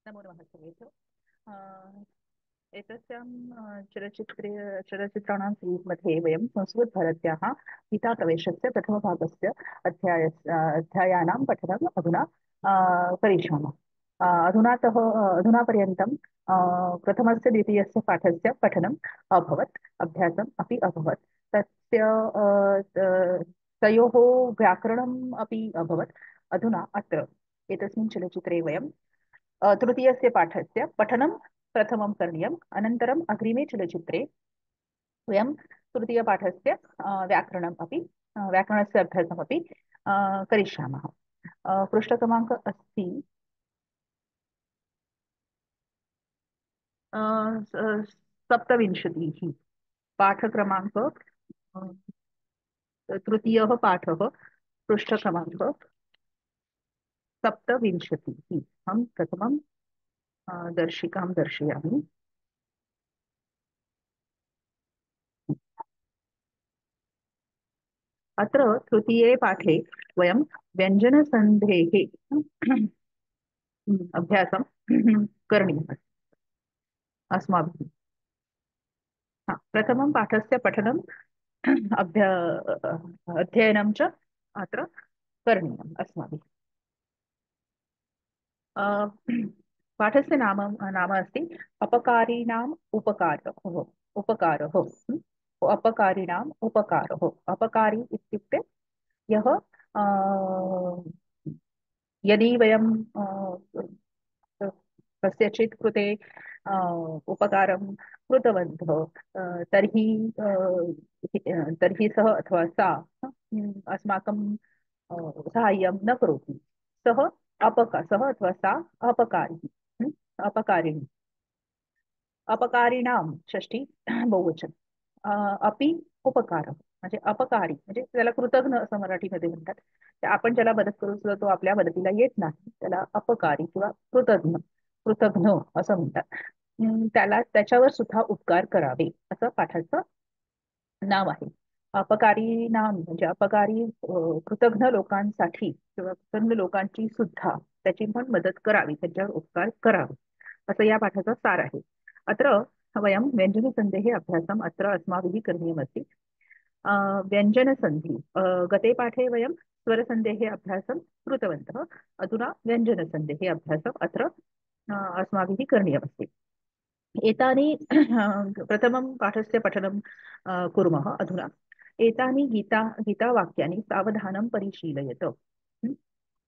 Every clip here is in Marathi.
नमो नमः सर्वेभ्यो। एतस्यां चलच्चित्रे चलच्चित्राणां सीरीस् मध्ये वयं संस्कृतभारत्याः गीताप्रवेशस्य प्रथमभागस्य अध्यायानां पठनम् अधुना करिष्यामः। अधुना पर्यन्तं प्रथमस्य द्वितीयस्य पाठस्य पठनम् अभवत्, अभ्यासम् अपि अभवत्। तस्य तयोः व्याकरणम् अपि अभवत्। अधुना अत्र एतस्मिन् चलच्चित्रे वयं तृतीयस्य पाठस्य पठनं प्रथमं करणीयम्। अनन्तरम् अग्रिमे चलच्चित्रे वयं तृतीयपाठस्य व्याकरणम् अपि व्याकरणस्य अभ्यासमपि करिष्यामः। पृष्ठक्रमाङ्कः अस्ति अ, सप्तविंशतिः। पाठक्रमाङ्क तृतीयः पाठः, पृष्ठक्रमाङ्क सप्तविंशतिः। अहं प्रथमं दर्शिकां दर्शयामि। अत्र तृतीये पाठे वयं व्यञ्जनसन्धेः अभ्यासं करणीयम् अस्माभिः। प्रथमं पाठस्य पठनम् अध्ययनं च अत्र करणीयम् अस्माभिः। अ, पाठस्य नाम अस्ति अपकारिणाम् उपकारः। उपकारः अपकारिणाम् उपकारः। अपकारी इत्युक्ते यः यदि वयं कस्यचित् कृते उपकारं कृतवन्तः, तर्हि तर्हि सः अथवा सा अस्माकं साहाय्यं न करोति। सः अथवा सा अपकारी, अपकारिणी। अपकारिणां षष्ठी बहुवचन। अपि उपकार म्हणजे अपकारी म्हणजे त्याला कृतघ्न असं मराठीमध्ये म्हणतात. तर आपण ज्याला मदत करू सुद्धा तो आपल्या मदतीला येत नाही, त्याला अपकारी किंवा कृतघ्न असं म्हणतात. त्याला त्याच्यावर सुद्धा उपकार करावे असं पाठाचं नाव आहे. अपकारी नाम म्हणजे अपकारी कृतघ्न लोकांसाठी किंवा कृतघ्न लोकांची सुद्धा त्याची पण मदत करावी, त्यांच्यावर उपकार करावे असं या पाठाचा सार आहे. अत्र वयं व्यञ्जनसन्धेः अभ्यासम् अत्र अस्माभिः करणीयमस्ति। व्यञ्जनसन्धि गते पाठे वयं स्वरसन्धेः अभ्यासं कृतवन्तः। अधुना व्यञ्जनसन्धेः अभ्यासम् अत्र अस्माभिः करणीयमस्ति। एतानि प्रथमं पाठस्य पठनं कुर्मः अधुना। एतानि गीतावाक्यानि सावधानं परिशीलयत।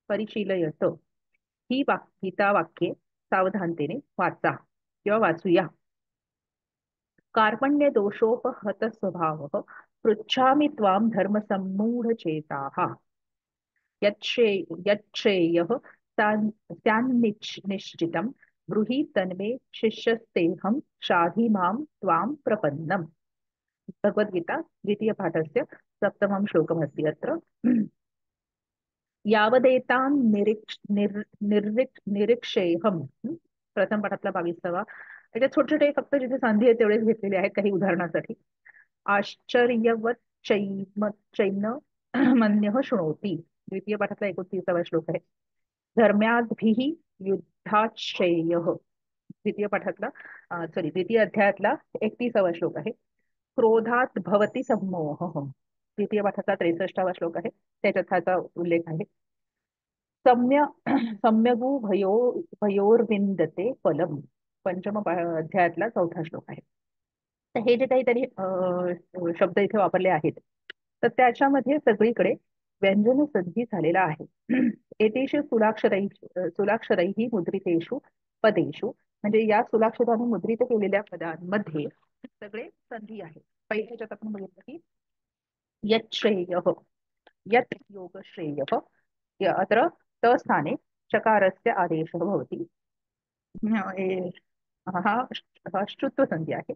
परिशीलयत ही गीतावाक्ये सावधानतेने वाचा किंवा वाचूया। कार्पण्यदोषोपहत स्वभावः पृच्छामि त्वां धर्मसम्मूढचेताः। यच्छ्रेयः स्यान्निश्चितं ब्रूहि तन्मे शिष्यस्तेऽहं शाधि मां त्वां प्रपन्नम्। भगवद्गीता द्वितीयपाठस्य सप्तमं श्लोकमस्ति अत्र। यावदेतान् निरीक्षेऽहम्। प्रथम पाठातला 22वा. त्याच्यात छोटे छोटे फक्त जिथे संधी आहे तेवढेच घेतलेले आहेत काही उदाहरणासाठी. आश्चर्यवत चैन मन्यः शृणोति. द्वितीय पाठातला 29वा श्लोक आहे. धर्म्याद्भिः युद्धाश्रेयः. द्वितीय अध्यायातला 31वा श्लोक आहे. क्रोधात भवति सम्मोहः. द्वितीय पाठातला 63वा श्लोक आहे. त्याच्यात ह्याचा उल्लेख आहे. सम्य सम्यगु भयोर्विंदते फलम. अध्यायातला 4था श्लोक आहे. तर हे जे काहीतरी शब्द इथे वापरले आहेत, तर त्याच्यामध्ये सगळीकडे व्यंजन संधी झालेला आहे. एतेषु सुलाक्षरैः मुद्रितेषु पदेषु म्हणजे या सुलाक्षराने मुद्रित केलेल्या पदांमध्ये सगळे संधी आहेत. पहिल्याच्यात आपण बघितलं की यत् श्रेयः, यत् योगश्रेयः, अत्र स्थाने चकारस्य आदेशः भवति. हा हा श्रुत्वसंधी आहे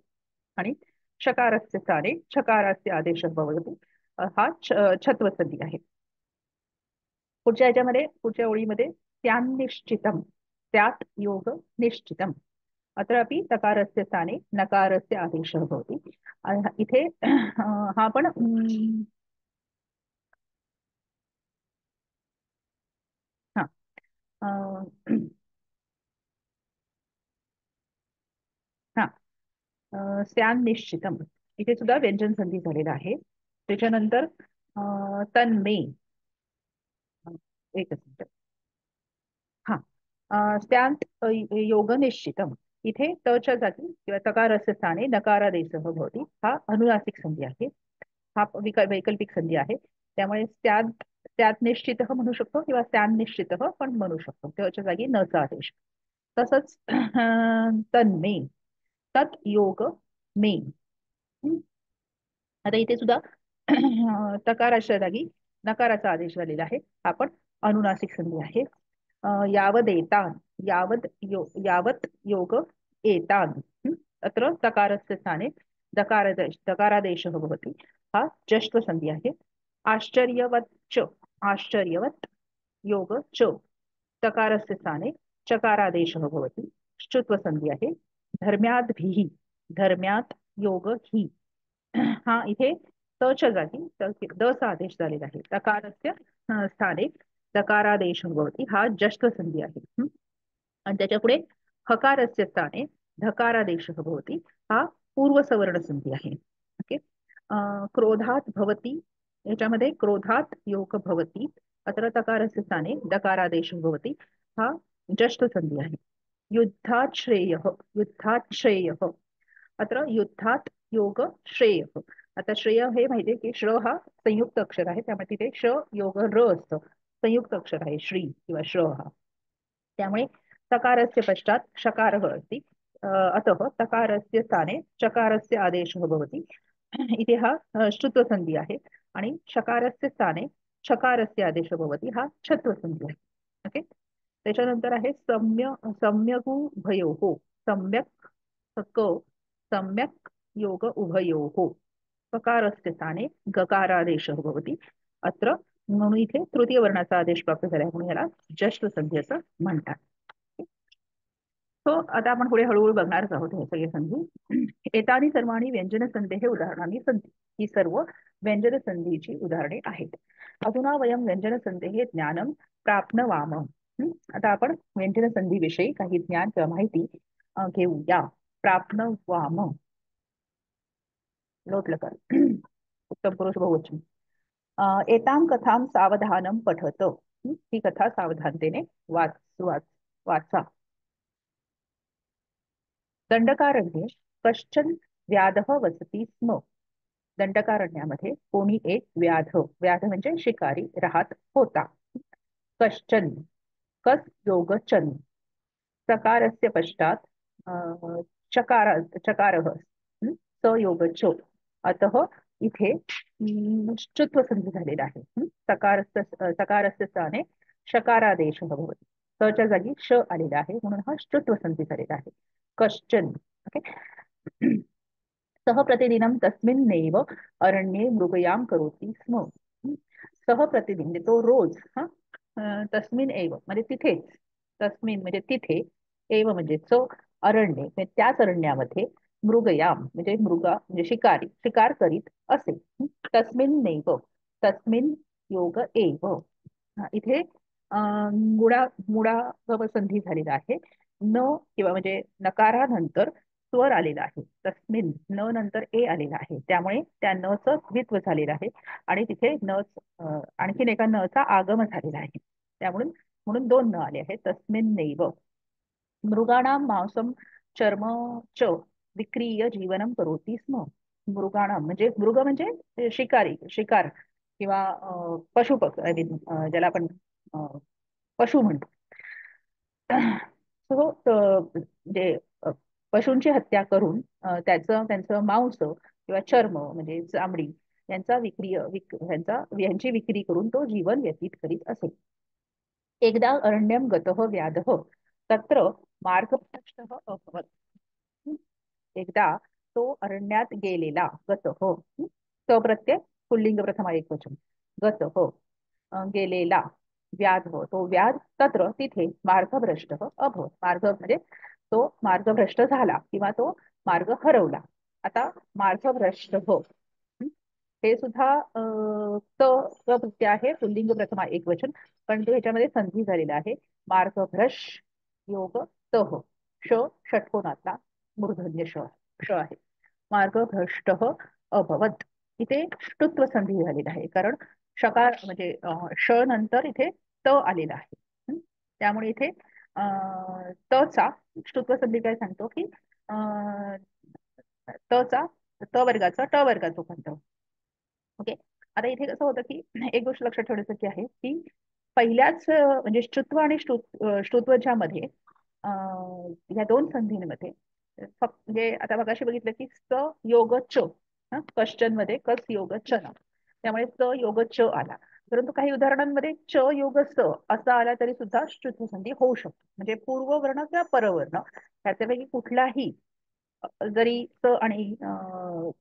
आणि शकारस्य स्थाने छकारस्य आदेशः भवति. हा छत्वसंधी आहे. पुढच्या ओळीमध्ये त्यान्निश्चितम, त्यात योग निश्चितम. अत्रापि तकारस्य स्थाने नकारस्य आदेशः भवति. इथे हा पण हा स्यान निश्चितम, इथे सुद्धा व्यंजन संधी झालेला आहे. त्याच्यानंतर तन्मे, एकच मिनिट. हा, स्त्यांत योग निश्चितम, इथे तच्या जागी किंवा तकारस्य स्थाने नकारादेशः भवति, हा अनुनासिक संधी आहे. हा वैकल्पिक संधी आहे. त्यामुळे त्यात निश्चित म्हणू शकतो किंवा त्यान निश्चित पण म्हणू शकतो, त्याच्या जागी नचा आदेश. तसंच तन्मे, तत् योग मे. हं? आता इथे सुद्धा तकाराच्या जागी नकाराचा आदेश झालेला आहे. हा पण अनुनासिक संधी आहे. यावद एतान, यावत योग एतान. हं? अत्र तकारस्य स्थाने दकारादेशः भवति, हा जश्व संधी आहे. आश्चर्यवत् च, आश्चर्यवत् योग च, तकारस्य स्थाने चकारादेशः भवति, श्चुत्व संधी आहे. धर्म्याद् भीः, धर्म्यात् योग ही, हा इथे तच्या जागी चा आदेश झालेला आहे. तकारस्य स्थाने दकारादेश भवति, हा जश्व संधी आहे. आणि त्याच्या पुढे हकारस्य स्थाने धकारादेश भवति, हा पूर्वसवर्ण संधी आहे. ओके. क्रोधात भवती, याच्यामध्ये क्रोधात योग भवती, अत्र तकारस्य स्थाने दकारादेश भवति, हा जश्व संधी आहे. युद्धात श्रेय, युद्धात श्रेय, अत्र युद्धात योग श्रेय. आता श्रेय हे माहितीये की श्र हा संयुक्त अक्षर आहे, त्यामुळे तिथे श योग र असतं. संयुक्त अक्षर आहे श्री किंवा श्र हा. त्यामुळे तकारस्य पश्चात शकारः अस्ति, अतः तकारस्य स्थाने चकारस्य आदेशः भवति. इथे हा श्रुत्व संधी आहे. आणि शकारस्य स्थाने छकारस्य आदेशः भवति, हा छत्व संधी आहे. ओके. त्याच्यानंतर आहे सम्यगुभयोः, सम्यक क, सम्यक योग उभयोः, ककारस्य स्थाने गकारादेशः भवति. अत्र म्हणून इथे तृतीय वर्णाचा आदेश प्राप्त झाला आहे, म्हणून याला जश्व संधी असं म्हणतात. तो आता आपण पुढे हळूहळू बघणारच आहोत हे सगळे संधी. एतानी सर्वाणी व्यंजन संधेः उदाहरणानि सन्ति, ही सर्व व्यंजन संधीची उदाहरणे आहेत. अधुना वयं व्यंजन संधेः ज्ञानं प्राप्नवाम. आता आपण व्यंजन संधीविषयी काही ज्ञान किंवा माहिती घेऊया. प्राप्नवाम, लोटलं कर. उत्तम पुरुष बहुवचन. एतां कथां सावधानं पठत, ही कथा सावधानतेने वाचा. दंडकारण्ये कश्चन व्याधः वसति स्म, दंडकारण्यामध्ये कोणी एक व्याध म्हणजे शिकारी राहत होता. कश्चन, कस योगचन, सकारस्य पश्चात चकारः, सयोगचो, अतः इथे श्चुत्व संधी झालेला आहे. सकारस्य स्थाने शकारादेश भवति, सच्या जागी श आलेला आहे, म्हणून हा श्चुत्व संधी झालेला आहे. कश्चन. ओके. सह प्रतिदिनं तस्मिन्नेव अरण्ये मृगयाम करोति स्म. सह प्रतिदिन म्हणजे तो रोज, हा, तस्मिन एव म्हणजे तिथेच, तस्मिन म्हणजे तिथे, एव म्हणजे सो, अरण्ये म्हणजे त्याच अरण्यामध्ये, मृगयाम म्हणजे मृगा म्हणजे शिकार करीत असे. तस्मिन नैव, तस्मिन योग एव. इथे मुळा संधी झालेला आहे. न किंवा म्हणजे नकारानंतर स्वर आलेला आहे. तस्मिन न नंतर ए आलेला आहे, त्यामुळे त्या न च द्वित्व झालेलं आहे. आणि तिथे न आणखीन एका न चा आगम झालेला आहे, त्यामुळे म्हणून दोन न आले आहेत. तस्मिन नैव मृगाणां मांसम चर्म च विक्रीय जीवनम करोति स्म. मृगाणां म्हणजे मृग म्हणजे शिकार किंवा आय मीन ज्याला आपण पशु म्हणतो. सो म्हणजे पशूंची हत्या करून त्यांचं मांस किंवा चर्म म्हणजे चामडी यांची विक्री करून तो जीवन व्यतीत करीत असे. एकदा अरण्यम गतः व्याधः तत्र मार्गभ्रष्टः अभवत्. एकदा तो अरण्यात गेलेला, गतः, सप्रत्यय पुल्लिंग प्रथमा एकवचन, गतः गेलेला, व्याध तो व्याध, तत्र तिथे मार्गभ्रष्ट अभवत, मार्ग म्हणजे तो मार्गभ्रष्ट झाला किंवा तो मार्ग हरवला. आता मार्गभ्रष्ट हो, हे सुद्धा प्रत्यय आहे, पुल्लिंग प्रथमा एकवचन, पण तो ह्याच्यामध्ये संधी झालेला आहे. मार्गभ्रश योग तह, ष षटकोनातला मूर्धन्य श आहे. मार्गभ्रष्ट अभवत. इथे ष्टुत्व संधी झालेली आहे, कारण शकार म्हणजे श नंतर इथे त आलेला आहे. त्यामुळे इथे त चा ष्टुत्व संधी काय सांगतो की त चा त वर्गाचा ट वर्गाचा बनतो. ओके. आता इथे कसं होतं की एक गोष्ट लक्षात ठेवण्यासारखी आहे की पहिल्याच म्हणजे ष्टुत्व आणि ष्टुत्वच्या मध्ये या दोन संधींमध्ये फक्त म्हणजे आता मगाशी बघितलं की स योग च, क्वेश्चन मध्ये कस योग च ना, त्यामुळे स योग च आला. परंतु काही उदाहरणांमध्ये च योग स असा आला तरी सुद्धा ष्टुत्व संधी होऊ शकतो. म्हणजे पूर्ववर्ण किंवा परवर्ण ह्याच्यापैकी कुठलाही जरी स आणि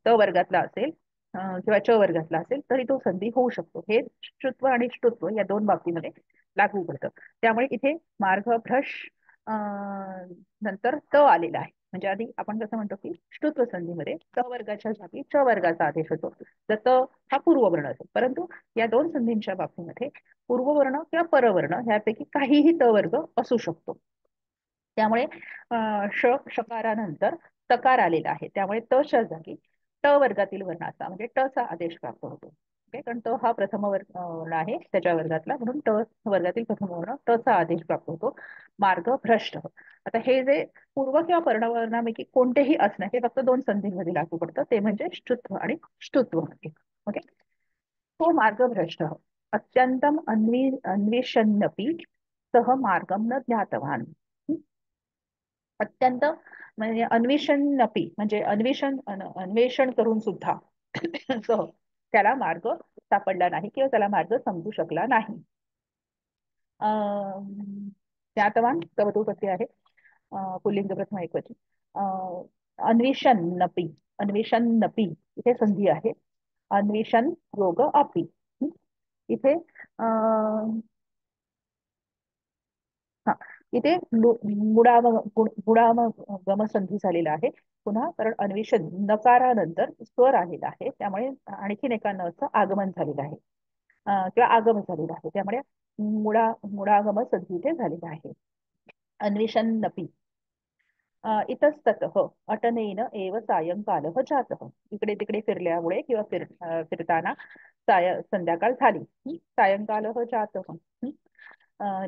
त वर्गातला असेल किंवा च वर्गातला असेल तरी तो संधी होऊ शकतो. हे ष्टुत्व आणि ष्टुत्व या दोन बाबतीमध्ये लागू पडतं. त्यामुळे इथे मार्गभ्रश नंतर त आलेला आहे. म्हणजे आधी आपण कसं म्हणतो की ष्टुत्व संधीमध्ये त वर्गाच्या जागी च वर्गाचा आदेश होतो, तर त हा पूर्ववर्ण असतो. परंतु या दोन संधींच्या बाबतीमध्ये पूर्ववर्ण किंवा परवर्ण ह्यापैकी काहीही त वर्ग असू शकतो. त्यामुळे शकारानंतर तकार आलेला आहे, त्यामुळे त च्या जागी ट वर्गातील वर्णाचा म्हणजे ट चा आदेश प्राप्त होतो. ओके. कारण त हा प्रथम वर्ण आहे त्याच्या वर्गातला, म्हणून ट वर्गातील प्रथम वर्ण ट चा आदेश प्राप्त होतो. मार्ग भ्रष्ट. आता हे जे पूर्व किंवा पर्णवर्णापैकी कोणतेही असणं हे फक्त दोन संधींमध्ये लागू पडतं, ते म्हणजे ष्टुत्व आणि ष्टुत्व. ओके. तो मार्ग भ्रष्ट अत्यंतम अन्वेषन्नपि सह मार्गम न ज्ञातवान. अत्यंत म्हणजे अन्वेषण म्हणजे अन्वेषण करून सुद्धा सह त्याला मार्ग सापडला नाही किंवा त्याला मार्ग समजू शकला नाही. ज्ञातवान तवतुपत्ती आहे, पुल्लिंग प्रथम एकवचन. अन्वेषण नपी, अन्वेषण नपी इथे संधी आहे. अन्वेषण योग अपी. इथे हा इथे गुणागम संधी झालेला आहे पुन्हा, कारण अन्वेषण नकारानंतर स्वर आलेला आहे, त्यामुळे आणखीन एका नचं आगमन झालेलं आहे किंवा आगमन झालेलं आहे, त्यामुळे मुळागम संधी इथे झालेला आहे. अन्वेषण नपी इतस्ततः अटनेन एव सायंकालः जातः. इकडे तिकडे फिरल्यामुळे किंवा फिरताना संध्याकाळ झाली. सायंकालः जातः.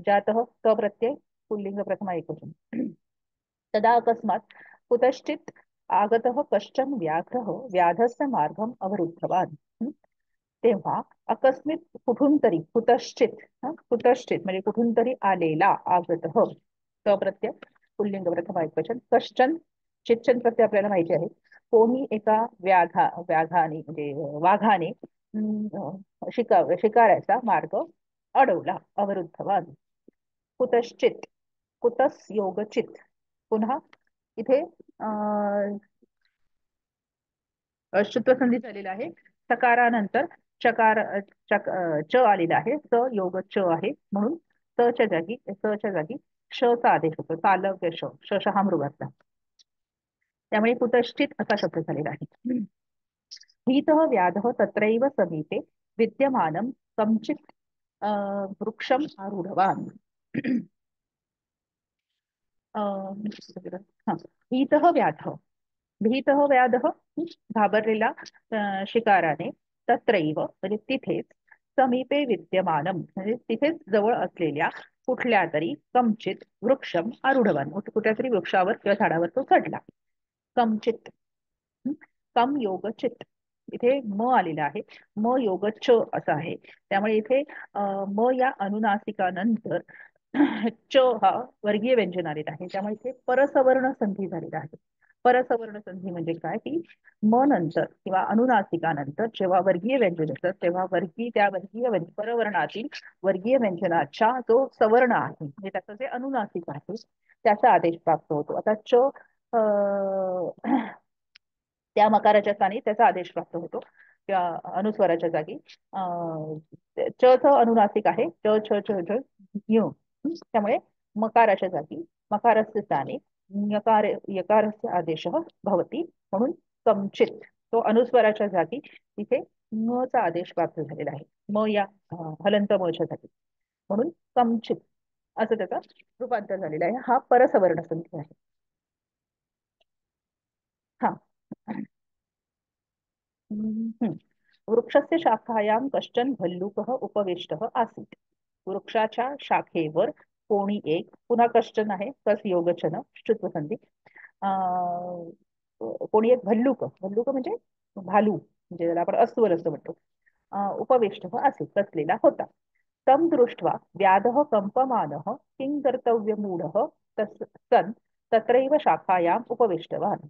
जातः क प्रत्यय पुल्लिंग प्रथमा एकवचन. तदा अकस्मात् कुतश्चित् आगतः कश्चन व्याघ्रः व्याधस्य मार्गम अवरुद्धवान्. तेव्हा अकस्मित कुठून तरी कुतश्चित, कुतश्चित म्हणजे कुठून तरी आलेला आगतः क प्रत्यय पुल्लिंग प्रथम एकवचन. कश्चन चिच्छन प्रत्यय आपल्याला माहिती आहे. कोणी एका व्याघाने म्हणजे वाघाने शिकाऱ्याचा मार्ग अडवला, अवरुद्धवान. कुतश्चित कुतस योगचित. पुन्हा इथे ष्टुत्व संधी झालेला आहे. सकारानंतर चकार च आलेला आहे, स योग च आहे, म्हणून स च्या जागी श चा आदेश होतो. तालव्य श, श हा मृगातला, त्यामुळे कुतश्चित असा शब्द झालेला आहे. भीतः व्याधः तत्रैव समीपे विद्यमानं कमचित वृक्षम आरूढवान्. हा भीतः व्याधः, भीतः व्याधः घाबरलेला शिकाराने तत्रैव म्हणजे तिथेच समीपे विद्यमानम म्हणजे तिथेच जवळ असलेल्या कुठल्या तरी कमचित वृक्षम आरूढवान, कुठल्या तरी वृक्षावर किंवा झाडावर तो चढला. कमचित. कम योग चित. इथे म आलेला आहे, म योग च असं आहे, त्यामुळे इथे म या अनुनासिकानंतर च हा वर्गीय व्यंजन आलेला आहे, त्यामुळे इथे परसवर्ण संधी झालेला आहे. परसवर्ण संधी म्हणजे काय की म नंतर किंवा अनुनासिकानंतर जेव्हा वर्गीय व्यंजन येतं तेव्हा त्या वर्गीय परवर्णातील वर्गीय व्यंजनाच्या जो सवर्ण आहे म्हणजे त्याचं जे अनुनासिक आहे त्याचा आदेश प्राप्त होतो. आता च त्या मकाराच्या स्थानी त्याचा आदेश प्राप्त होतो किंवा अनुस्वराच्या जागी च च अनुनासिक आहे, च छ छ छ य. त्यामुळे मकाराच्या जागी मकारस्य स्थानी यकारस्य आदेश भवती, म्हणून कमचित तो अनुस्वराच्या जागी तिथे म चा आदेश प्राप्त झालेला आहे, म या हलंत म च्या जागी, म्हणून कमचित असं त्याचा रूपांतर झालेलं आहे. हा परसवर्ण संधी आहे. हा हम्म. वृक्षस्य शाखायां कश्चन भल्लूकः उपविष्टः आसीत्. वृक्षाच्या शाखेवर कोणी एक, पुन्हा कश्चन आहे कस योगचन संधी, कोणी एक भल्लूक, भल्लूक म्हणजे भालू, म्हणजे ज्याला आपण अस्वल असं म्हणतो, उपविष्टः आसीत्, बसलेला होता. तं दृष्ट्वा व्याधः कंपमानः किं कर्तव्यमूढः सन् तत्रैव शाखायाम् उपविष्टवान्.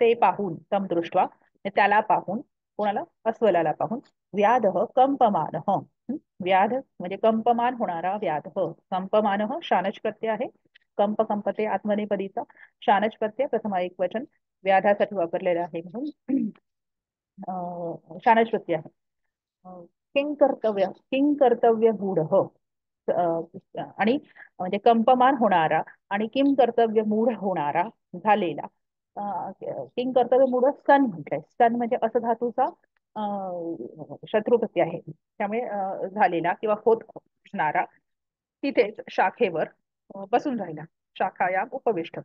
ते पाहून, तं दृष्ट्वा म्हणजे त्याला पाहून, कोणाला, अस्वलाला पाहून, व्याधः कंपमानः, व्याध म्हणजे कंपमान होणारा, व्याधः, कंपमानः शानच प्रत्यय आहे. कंप कंपते आत्मनेपदीचा शानच प्रत्यय प्रथमा एक वचन व्याधासाठी वापरलेला आहे म्हणून शानच प्रत्यय आहे. किं कर्तव्य गूढ आणि म्हणजे कंपमान होणारा आणि किम कर्तव्य मूढ होणारा झालेला, किंग कर्तव्य मूढ सन म्हटलंय. सन म्हणजे असं धातूचा शत्रुपती आहे, त्यामुळे झालेला किंवा होत असणारा तिथेच शाखेवर बसून राहिला, शाखाया उपविष्ट.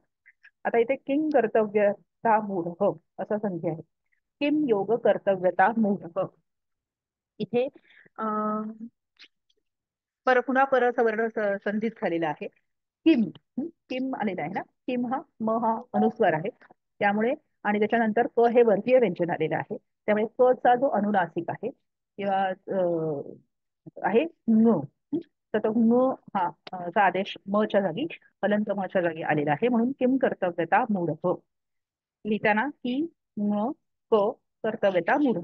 आता इथे किंग कर्तव्यता मूढ असं संधी आहे. किम योग कर्तव्यता मूढ, इथे पुन्हा सवर्ण संधित झालेला आहे. किम, किम आलेला आहे ना, किम हा म हा अनुस्वार आहे, त्यामुळे, आणि त्याच्यानंतर क हे वर्गीय व्यंजन आलेलं आहे, त्यामुळे क चा जो अनुनासिक आहे किंवा आहे ङ, तर तो ङ हा चा आदेश म च्या जागी हलंत म च्या जागी आलेला आहे, म्हणून किम कर्तव्यता मूढ लिहिताना की ङ क कर्तव्यता मूढ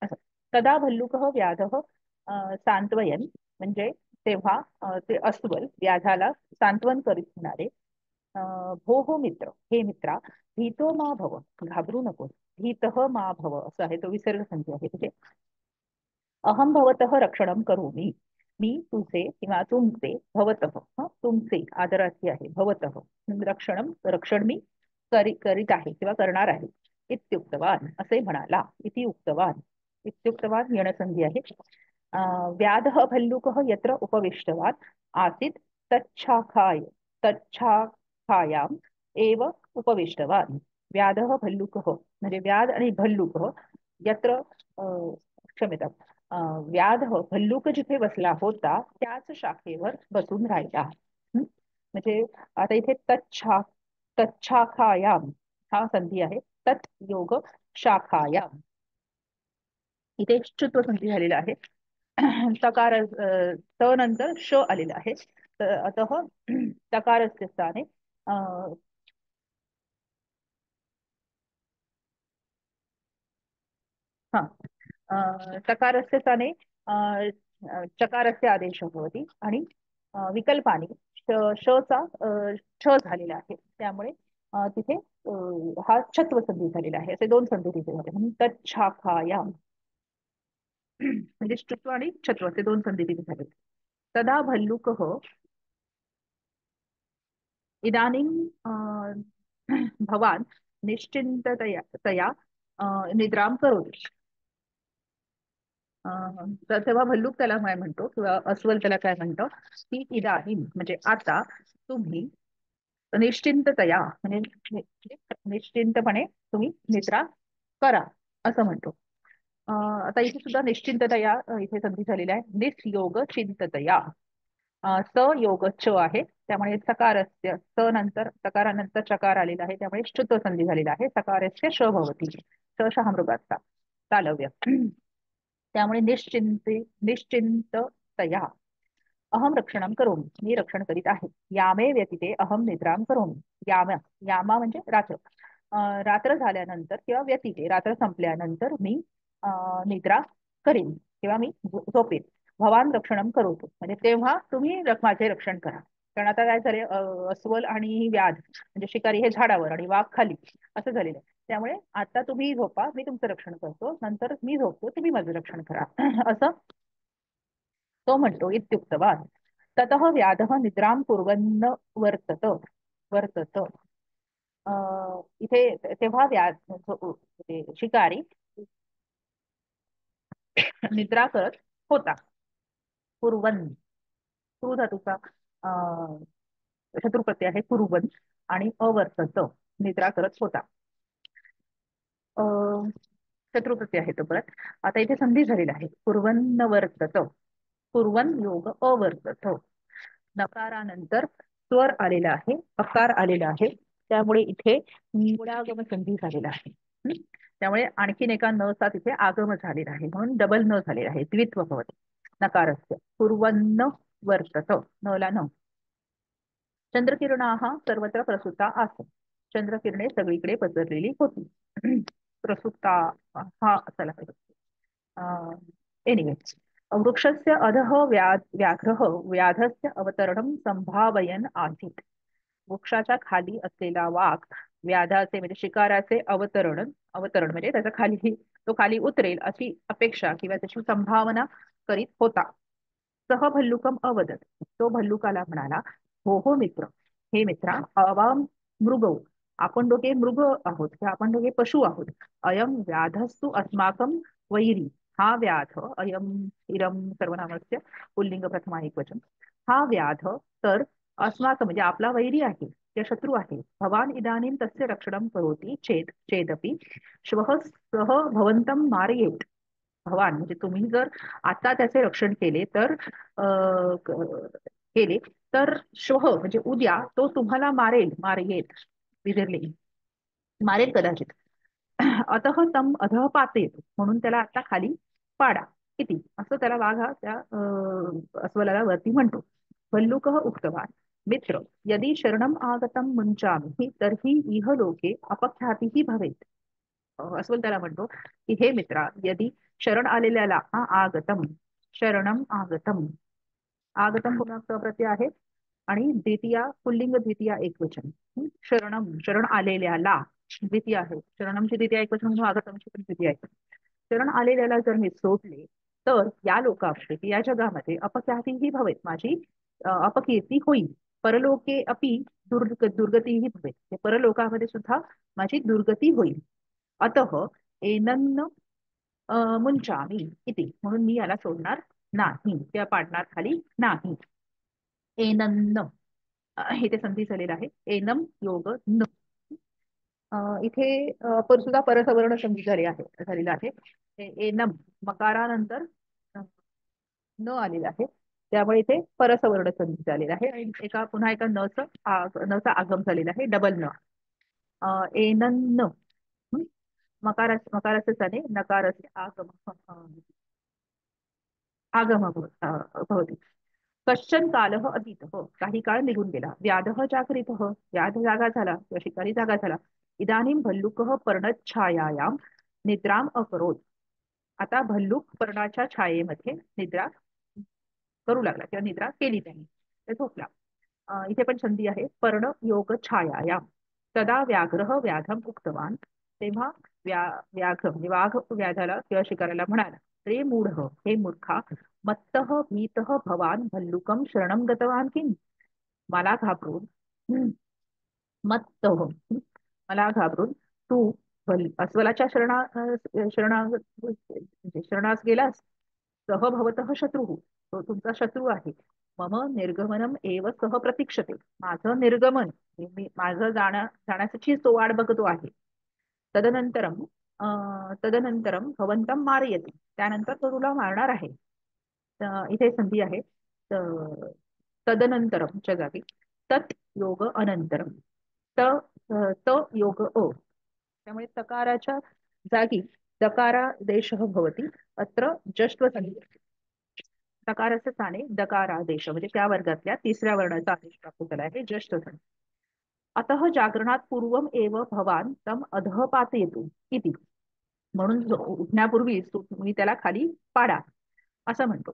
असं. तदा भल्लुकः व्याधः सांत्वयन, म्हणजे तेव्हा ते अस्वल व्याधाला सांत्वन करीत म्हणाले, भो हो मित्र, हे मित्रा, भीतो मा भव, घाबरू नकोस, भीतः मा भव असं आहे, तो विसर्ग संधी आहे तिथे. अहम भवतः रक्षणं करोमि, मी तुझे किंवा तुमचे, भवतः तुमचे आदरार्थी आहे, भवतः रक्षणं, रक्षण मी करीत आहे किंवा करणार आहे. इत्युक्तवान असे म्हणाला, इति उक्तवान, इत्युक्तवान यणसंधी आहे. व्याधः भल्लुकः यत्र उपविष्टवान् आसीत् तच्छाखाय तच्छाखायाम् एव उपविष्टवान्. व्याधः भल्लुकः म्हणजे व्याध आणि भल्लुकः यत्र क्षम्यतां, व्याधः भल्लुक जिथे बसला होता त्याच शाखेवर बसून राहिला. म्हणजे आता इथे तच्छाखायाम हा संधी आहे. तत् योग शाखायाम, इथे श्चुत्व संधी झालेला आहे. तकार त नंतर श आलेला आहे, अतः तकारस्य स्थाने हा तकारस्य स्थाने चकारस्य आदेशः भवति आणि विकल्पाने शचा छ झालेला आहे, त्यामुळे तिथे हा छत्व संधी झालेला आहे, असे दोन संधी तिथे झाले, म्हणून तच्छाखाया म्हणजे ष्टत्व आणि छत्व असे दोन संधी तिथे झाले. तदा भल्लुकः इदानीं भवान निश्चिंततया निद्राम करोति. तर तेव्हा भल्लूक त्याला काय म्हणतो किंवा अस्वल त्याला काय म्हणतो, की इदानीम म्हणजे आता तुम्ही निश्चिंततया म्हणजे निश्चिंतपणे तुम्ही निद्रा करा असं म्हणतो. आता इथे सुद्धा निश्चिंततया इथे संधी झालेली आहे. निसयोग चिंततया, स योग च आहे, त्यामुळे सकारस्य स नंतर सकारानंतर चकार आलेला आहे, त्यामुळे श्चुत्व संधी झालेला आहे. सकारस्य श भवती, श शहा मृगाचा चालव्य, त्यामुळे निश्चिंततया अहम रक्षणं करोमि, मी रक्षण करीत आहे. यामे व्यतिते अहम निद्राम करोमि. यामा, यामा म्हणजे रात्र, रात्र झाल्यानंतर किंवा व्यतिते रात्र संपल्यानंतर मी निद्रा करीन किंवा मी झोपेन. भवान रक्षणं करोतु म्हणजे तेव्हा तुम्ही माझे रक्षण करा. कारण आता काय झाले, अस्वल आणि व्याध म्हणजे शिकारी हे झाडावर आणि वाघ खाली असं झालेलं आहे, त्यामुळे आता तुम्ही झोपा, मी तुमचं रक्षण करतो, नंतर मी झोपतो, तुम्ही माझं रक्षण करा असं तो म्हणतो. इत्युक्तवान ततः व्याधः निद्रां कुर्वन्न वर्तत, वर्तत इथे तेव्हा ते शिकारी निद्रा करत होता. कुर्वन, क्रू धातूचा शत्रुप्रत्यय आहे कुरुवन, आणि अवर्तत निद्रा करत होता. शत्रुप्रती आहे तो परत. आता इथे संधी झालेला आहे. कुर्वन्न वर्तत. कुर्वन् योग अवर्तत. नकारानंतर स्वर आलेला आहे, अकार आलेला आहे. त्यामुळे इथे गुणागम संधी झालेला आहे. त्यामुळे आणखीन एका न चा तिथे आगम झालेला आहे, म्हणून डबल न झालेला आहे. द्वित्व भवति नकारस्य. कुर्वन्न वर्तत. न ला न. चंद्रकिरणाः सर्वत्र प्रसुता आसन्. चंद्रकिरणे सगळीकडे पसरलेली होती. प्रसुप्ता हा असायला पाहिजे. एनिवे, वृक्षस्य अधः व्याघ्रः व्याधस्य अवतरणं संभावयन् आसीत्. वृक्षाच्या खाली असलेला वाघ व्याधाचे म्हणजे शिकाराचे अवतरण म्हणजे त्याच्या खाली तो खाली उतरेल अशी अपेक्षा किंवा त्याची संभावना करीत होता. सह भल्लुकम अवदत. तो भल्लुकाला म्हणाला, हो हो मित्र, हे मित्रा, आवाम मृगौ, आपण दोघे मृग आहोत किंवा आपण दोघे पशु आहोत. अयम व्याधस्तु अस्माकं वैरी. हा व्याध, अयम इरम सर्वनामस्य पुल्लिंग प्रथमा एकवचन. हा व्याध तर अस्माकं म्हणजे आपला वैरी आहे, ते शत्रू आहे. भवान इदानीं तस्य रक्षणं करोति चेदपि श्वः सः भवन्तं मारयेत्. भवान म्हणजे तुम्ही जर आता त्याचे रक्षण केले तर केले तर श्वः म्हणजे उद्या तो तुम्हाला मारेल विधिरले, मारेल कदाचित. अतः तम अधः पातेत, म्हणून त्याला आता खाली पाडा. किती असं त्याला वाघ हा त्या अस्वलाला वरती म्हणतो. भल्लुकः उक्तवान्, मित्र, यदि शरणम आगतम मुञ्चामि तर्हि इह लोके अपख्यातिः भवेत्. अस्वल त्याला म्हणतो की हे मित्रा, यदि शरण आलेल्याला हा आगतम, शरणम आगतम, आगतम पुन्हा प्रत्यय आहे आणि द्वितीया पुल्लिंग द्वितीया एकवचन. शरणम शरण आलेल्याला द्वितीय आहे. शरणमची द्वितीय एकवचन म्हणून आगतमची पण द्वितीय आहे. शरण आलेल्याला जर मी सोडले तर या लोकामध्ये या जगामध्ये अपख्यातीही भवेत, माझी अपकीर्ती होईल. परलोके अपि दुर्गतीही भवेत, परलोकामध्ये सुद्धा माझी दुर्गती होईल. अतः एनन्न मुंचामी इति, म्हणून मी याला सोडणार नाही किंवा पाडणार खाली नाही. एनन्न इथे संधी झालेला आहे. एनम योग न. इथे सुद्धा परसवर्ण संधी झालेला आहे. एनम मकारानंतर न आलेला आहे, त्यामुळे इथे परसवर्ण संधी झालेला आहे आणि पुन्हा एका नचा आगम झालेला आहे, डबल न. एनन्न मकाराचे स्थाने नकारस्य आगम भवति. कश्चन कालः अतीतः, काही काळ निघून गेला. व्याधः जागरितः, व्याध जागा झाला किंवा शिकारी जागा झाला. इदानीं भल्लुकः पर्णच्छायायां निद्राम अकरोत्. आता भल्लूक पर्णाच्या छायेमध्ये निद्रा करू लागला किंवा निद्रा केली त्यांनी, ते झोपला. इथे पण संधी आहे. पर्ण योग छायायाम. तदा व्याघ्रः व्याधम उक्तवान. तेव्हा व्याघ्र म्हणजे वाघ व्याधाला किंवा शिकाराला म्हणाला, रे मूढ, हे मूर्खा, मत्तः भीतः भवान भल्लुकम शरणम गतवान किम. मला घाबरून मत्तः मला घाबरून तू अस्वलाच्या शरणास गेलास. सह भवतः शत्रुः, तो तुमचा शत्रू आहे. मम निर्गमनम एव सह प्रतीक्षते, माझं निर्गमन माझं जाण्यासाठी तो वाट बघतो आहे. तदनंतरम तदनंतरम भवंतम मारयति, त्यानंतर तो तुला मारणार आहे. इथे संधी आहे. तदनंतरमच्या जागी तत् योग अनंतरम. त त योग अ, त्यामुळे तकाराच्या जागी दकारादेश भवति. अत्र जष्ट्व संधी. तकाराचे स्थाने दकारादेश म्हणजे त्या वर्गातल्या तिसऱ्या वर्णाचा आदेश प्राप्त झाला आहे, जष्ट संधी. अतः जागरणात पूर्वम एव भवान तम अधः पातयतु इति, म्हणून उठण्यापूर्वी तुम्ही त्याला खाली पाडा असं म्हणतो.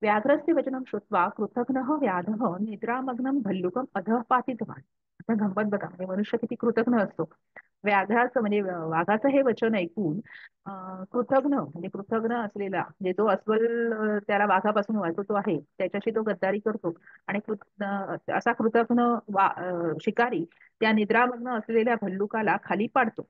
व्याघ्रस्य वचनं श्रुत्वा कृतघ्नः व्याधः निद्रामग्नं भल्लुकम अधः पातितवान. आता गंमत बघा, म्हणजे मनुष्य किती कृतघ्न असतो. व्याघ्राचं म्हणजे वाघाचं हे वचन ऐकून कृतघ्न म्हणजे कृतघ्न असलेला म्हणजे जो अस्वल त्याला वाघापासून वाचवतो आहे त्याच्याशी तो गद्दारी करतो आणि असा कृतघ्न शिकारी त्या निद्रामग्न असलेल्या भल्लुकाला खाली पाडतो.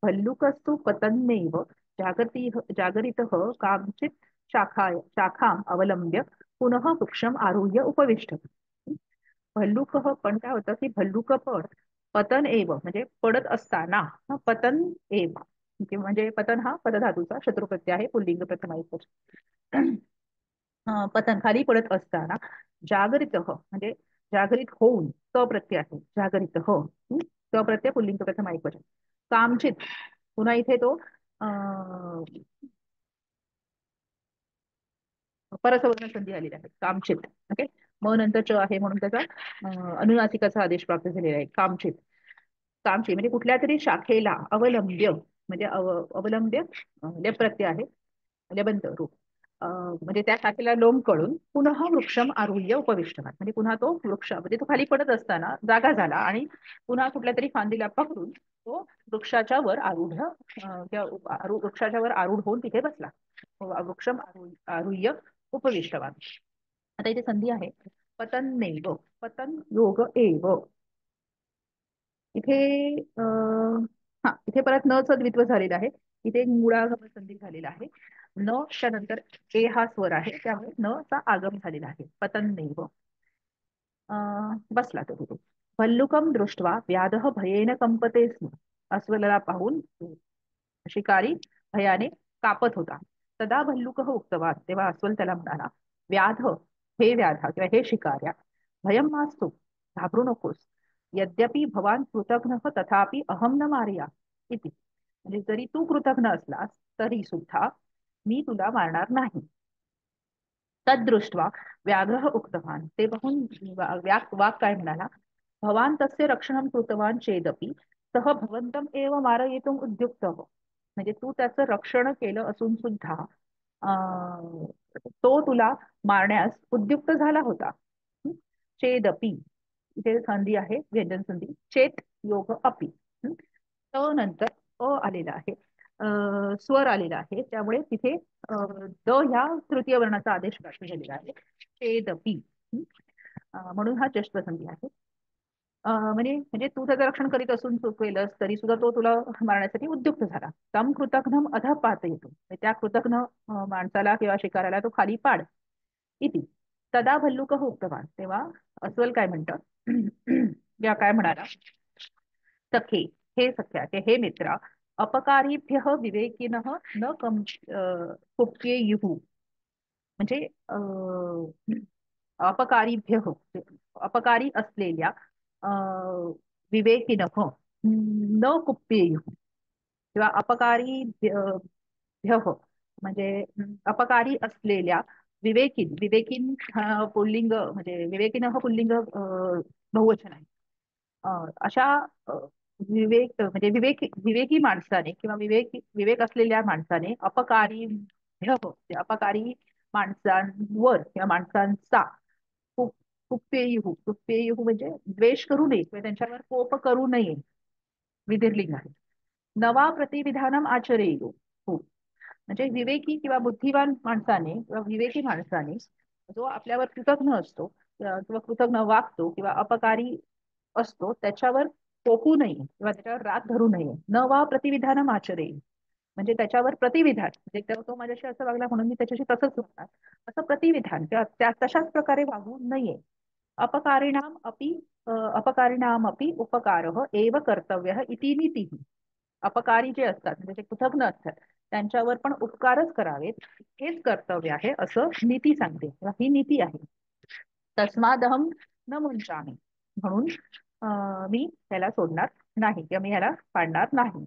भल्लुकस्तु पतन्नेव जागरितः कांचित शाखाम अवलंब्य पुनः वृक्षम आरुह्य उपविष्टत. भल्लुक पण काय होतं की भल्लुक पण पतन एव म्हणजे पडत असताना, पतन एव म्हणजे पतन हा पदधातूचा शत्रुप्रत्यय आहे, पुल्लिंग प्रथमा एकवचन. पतन खाली पडत असताना जागरित म्हणजे जागरित होऊन स प्रत्यय आहे, जागरित हो. स प्रत्यय पुल्लिंग प्रथमा एकवचन. कामचित पुन्हा इथे तो अं, परसवर्ण संधी आलेली आहे, कामचित. ओके. म नंतर च आहे म्हणून त्याचा अनुनासिकाचा आदेश प्राप्त झालेला आहे, कामचित. कामचित म्हणजे कुठल्या तरी शाखेला अवलंब्य, म्हणजे अवलंब्य लेप प्रत्यय आहे, लेबंत रूप. म्हणजे त्या शाखेला लोंब कळून पुन्हा वृक्षम आरुह्य उपविष्टवान, म्हणजे पुन्हा तो वृक्ष म्हणजे तो खाली पडत असताना जागा झाला आणि पुन्हा कुठल्या तरी फांदीला पकडून तो वृक्षाच्या वर आरूढ वृक्षाच्या वर आरूढ होऊन तिथे बसला. वृक्षम आरुह्य उपविष्टवान. आता इथे संधी आहे, पतन नैव, पतन योग एव. इथे हा इथे परत न च द्वित्व झालेलं आहे. इथे एक मुळागम संधी झालेला आहे. न च्या नंतर ए हा स्वर आहे, त्यामुळे न चा आगम झालेला आहे, पतन नैव. बसला तो तिथे. भल्लुकम दृष्ट्वा व्याधः भयेन कंपते स्म. अस्वलाला पाहून शिकारी भयाने कापत होता. तदा भल्लुकः उक्तवान, तेव्हा अस्वल त्याला म्हणाला, व्याध, हे व्याधा किंवा हे शिकार्या, भयम मास्तु, घाबरू नकोस. यद्यपि भवान कृतघ्नः तथापि अहम न मारया इति. म्हणजे जरी तू कृतघ्न असलास तरी सुद्धा मी तुला मारणार नाही. तद्दृष्ट्वा व्याघ्रः उक्तवान, ते पाहून वाघ काय म्हणाला, भवान तस्य रक्षणं कृतवान चेदपि सह भवन्तम एव मारयितुम उद्युक्तः. म्हणजे तू त्याचं रक्षण केलं असून सुद्धा तो तुला मारण्यास उद्युक्त झाला होता. हं? चेदपि, इथे संधी आहे व्यंजन संधी, चेत योग अपि. हं? नंतर आलेला आहे, स्वर आलेला आहे, त्यामुळे तिथे द ह्या तृतीय वर्णाचा आदेश प्राप्त झालेला आहे, चेदपि. हं? म्हणून हा जस्ट संधी आहे. म्हणजे म्हणजे तू त्याचं रक्षण करीत असून चुकवेलस तरी सुद्धा तो तुला मारण्यासाठी उद्युक्त झाला. तम कृतघ्नम अधः पातयतु, त्या कृतघ्न माणसाला किंवा शिकाराला तो खाली पाड इति. तदा भल्लुकः उक्तवान, तेव्हा अस्वल काय म्हणतं, या काय म्हणाला, सखे, हे सख्या हे मित्रा, अपकारीभ्यः विवेकिनः न कुप्येयुः. म्हणजे अपकारीभ्य अपकारी असलेल्या विवेकिनः न कुप्येयुः, किंवा अपकारी म्हणजे अपकारी असलेल्या विवेकीन, विवेकीन पुल्लिंग म्हणजे विवेकिनः पुल्लिंग बहुवचन आहे. अशा अ, विवेकी माणसाने किंवा विवेक असलेल्या माणसाने अपकारी अपकारी माणसांवर किंवा माणसांचा कुप्पेयुः म्हणजे द्वेष करू नये किंवा त्यांच्यावर कोप करू नये, विधिर्लिंग आहे. नवा प्रतिविधानम आचरेयो. हो. म्हणजे विवेकी किंवा बुद्धिवान माणसाने किंवा विवेकी माणसाने जो आपल्यावर कृतज्ञ असतो किंवा कृतज्ञ वागतो किंवा अपकारी असतो त्याच्यावर टोकू नये किंवा त्याच्यावर राग धरू नये. न वा प्रतिविधानम आचरे, म्हणजे त्याच्यावर प्रतिविधान, म्हणजे तो माझ्याशी असं वागला म्हणून मी त्याच्याशी तसंच वागणार, असं प्रतिविधान किंवा त्या तशाच प्रकारे वागू नये. अपकारिणाम अपि अपकारिणाम अपि उपकारः एव कर्तव्यः इति नीतिः. अपकारी जे असतात म्हणजे जे कृतज्ञ असतात त्यांच्यावर पण उपकारच करावेत, हेच कर्तव्य आहे असं नीती सांगते किंवा ही नीती आहे. तस्मादहम न मुंचामी, म्हणून मी त्याला सोडणार नाही किंवा मी ह्याला पाडणार नाही.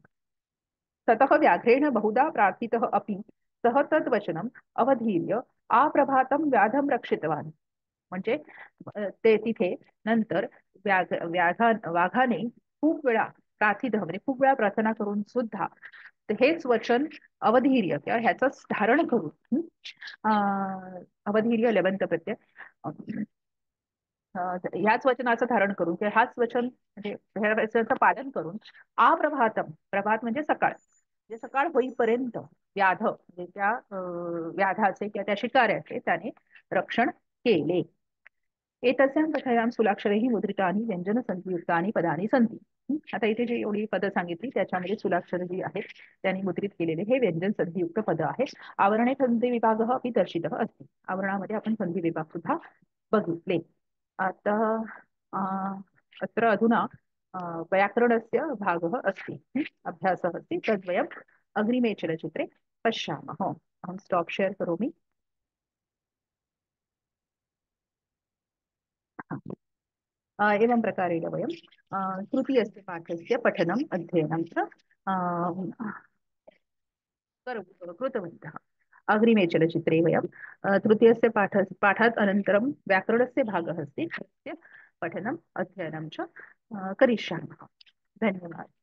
ततः व्याघ्रेण बहुधा प्रार्थितः अपि सह तद्वचनम अवधीर्य आप्रभातम व्याधम रक्षितवान. म्हणजे ते तिथे नंतर वाघाने खूप वेळा प्रार्थित म्हणजे खूप वेळा प्रार्थना करून सुद्धा हेच वचन अवधीर्य किंवा ह्याच धारण करून, अवधीर्य लेबंत प्रत्यय, ह्याच वचनाचं धारण करून किंवा हाच वचन म्हणजे ह्या वचनाचं पालन करून आप्रभातम, प्रभात म्हणजे सकाळ, म्हणजे सकाळ होईपर्यंत व्याध म्हणजे त्या व्याधाचे किंवा त्या शिकाऱ्याचे त्याने रक्षण केले. एतस्यां कथायां सुलाक्षरैः मुद्रितानि व्यंजन संधियुक्तानि पदानि सन्ति. आता इथे जी एवढी पदं सांगितली त्याच्यामध्ये सुलाक्षर जी आहेत त्यांनी मुद्रित केलेले हे व्यंजन संधियुक्त पद आहेत. आवरणे संधी विभाग अपि दर्शितः अस्ति. आवरणामध्ये आपण संधी विभाग सुद्धा बघितले. आता अत्र अधुना व्याकरणस्य भागः अस्ति, अभ्यासः अस्ति, तद्वयं अग्रिमे चलचित्रे पश्यामः। अहं स्टाप् शेर् करोमि। एवं प्रकारेण वयं तृतीयस्य पाठस्य पठनम् अध्ययनं च कृतवन्तः। अग्रिमे चलचित्रे वयं तृतीयस्य पाठात् अनन्तरं व्याकरणस्य भागः अस्ति, तस्य पठनम् अध्ययनं च करिष्यामः। धन्यवादः।